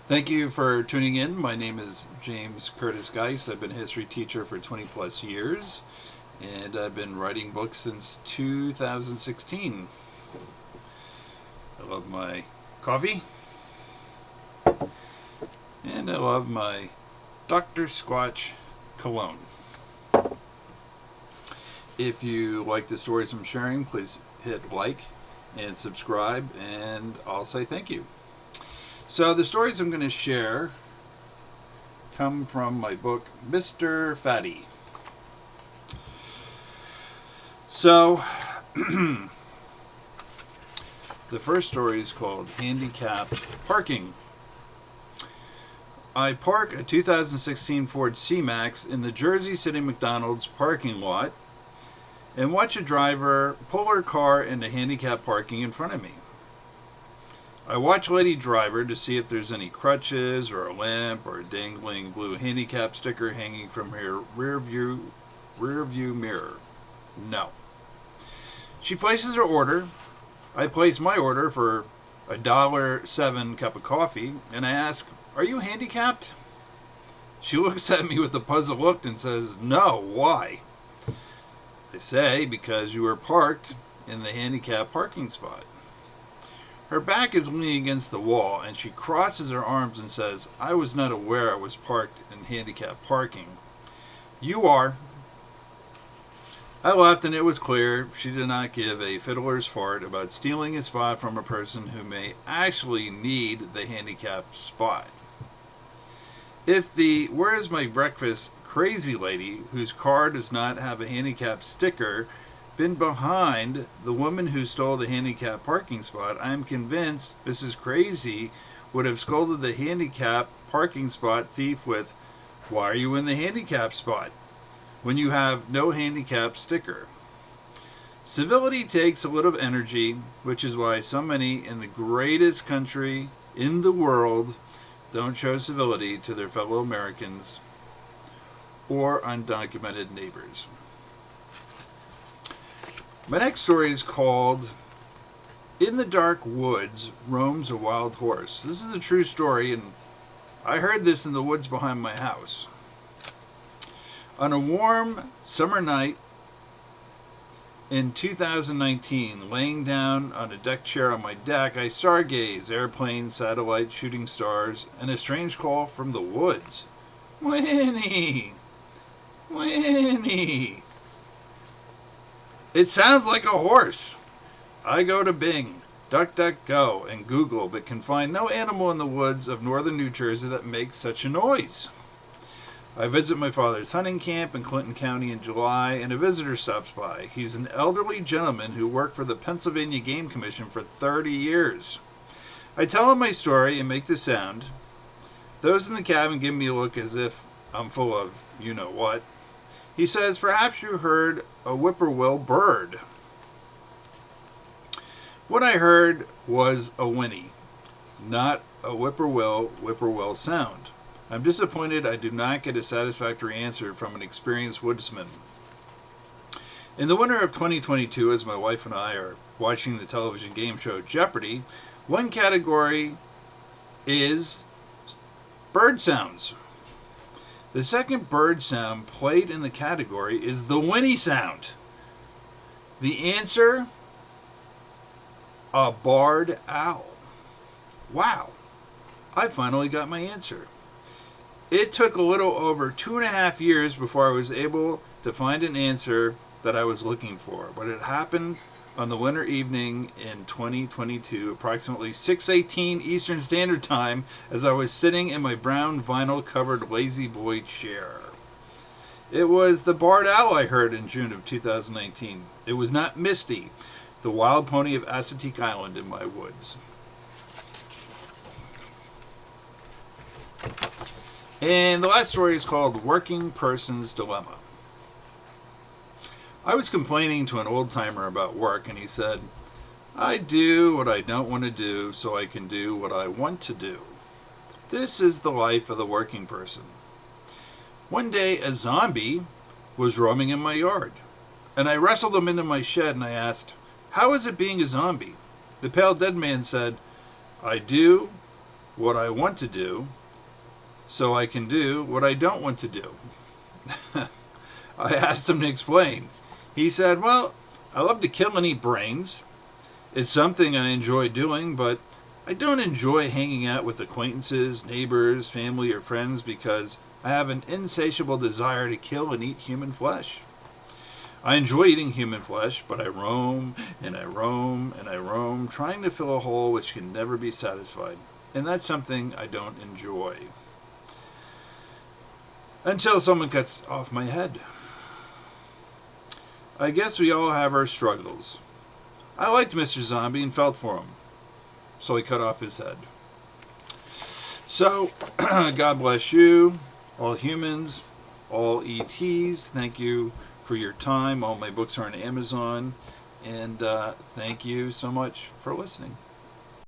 Thank you for tuning in. My name is James Curtis Geist. I've been a history teacher for 20 plus years, and I've been writing books since 2016. I love my coffee, and I love my Dr. Squatch cologne. If you like the stories I'm sharing, please hit like and subscribe, and I'll say thank you. So the stories I'm going to share come from my book, Mr. Fatty. So, the first story is called Handicapped Parking. I park a 2016 Ford C-Max in the Jersey City McDonald's parking lot and watch a driver pull her car into handicapped parking in front of me. I watch Lady Driver to see if there's any crutches or a limp or a dangling blue handicap sticker hanging from her rear view mirror. No. She places her order. I place my order for a $1.07 cup of coffee, and I ask, "Are you handicapped?" She looks at me with a puzzled look and says, "No, why?" I say, "Because you were parked in the handicapped parking spot." Her back is leaning against the wall, and she crosses her arms and says, "I was not aware I was parked in handicapped parking." "You are." I laughed, and it was clear she did not give a fiddler's fart about stealing a spot from a person who may actually need the handicapped spot. If the "Where's my breakfast" crazy lady, whose car does not have a handicap sticker, been behind the woman who stole the handicapped parking spot, I am convinced Mrs. Crazy would have scolded the handicapped parking spot thief with, "Why are you in the handicapped spot when you have no handicap sticker?" Civility takes a little energy, which is why so many in the greatest country in the world don't show civility to their fellow Americans or undocumented neighbors. My next story is called "In the Dark Woods Roams a Wild Horse." This is a true story, and I heard this in the woods behind my house. On a warm summer night in 2019, laying down on a deck chair on my deck, I stargaze airplanes, satellites, shooting stars, and a strange call from the woods. "Winnie! Winnie!" It sounds like a horse. I go to Bing, DuckDuckGo, and Google, but can find no animal in the woods of northern New Jersey that makes such a noise. I visit my father's hunting camp in Clinton County in July, and a visitor stops by. He's an elderly gentleman who worked for the Pennsylvania Game Commission for 30 years. I tell him my story and make the sound. Those in the cabin give me a look as if I'm full of you-know-what. He says, "Perhaps you heard a whippoorwill bird." What I heard was a whinny, not a whippoorwill sound. I'm disappointed I do not get a satisfactory answer from an experienced woodsman. In the winter of 2022, as my wife and I are watching the television game show Jeopardy, one category is bird sounds. The second bird sound played in the category is the whinny sound. The answer? A barred owl. Wow, I finally got my answer. It took a little over 2.5 years before I was able to find an answer that I was looking for, but it happened on the winter evening in 2022, approximately 6:18 Eastern Standard Time, as I was sitting in my brown vinyl-covered lazy boy chair. It was the barred owl I heard in June of 2019. It was not Misty, the wild pony of Assateague Island, in my woods. And the last story is called "Working Person's Dilemma." I was complaining to an old-timer about work, and he said, "I do what I don't want to do so I can do what I want to do. This is the life of the working person." One day, a zombie was roaming in my yard, and I wrestled him into my shed, and I asked, "How is it being a zombie?" The pale dead man said, "I do what I want to do so I can do what I don't want to do. I asked him to explain. He said, well, I love to kill and eat brains. It's something I enjoy doing, but I don't enjoy hanging out with acquaintances, neighbors, family, or friends because I have an insatiable desire to kill and eat human flesh. I enjoy eating human flesh, but I roam and I roam and I roam, trying to fill a hole which can never be satisfied. And that's something I don't enjoy. Until someone cuts off my head. I guess we all have our struggles. I liked Mr. Zombie and felt for him, so he cut off his head. So, God bless you, all humans, all ETs. Thank you for your time. All my books are on Amazon. And thank you so much for listening.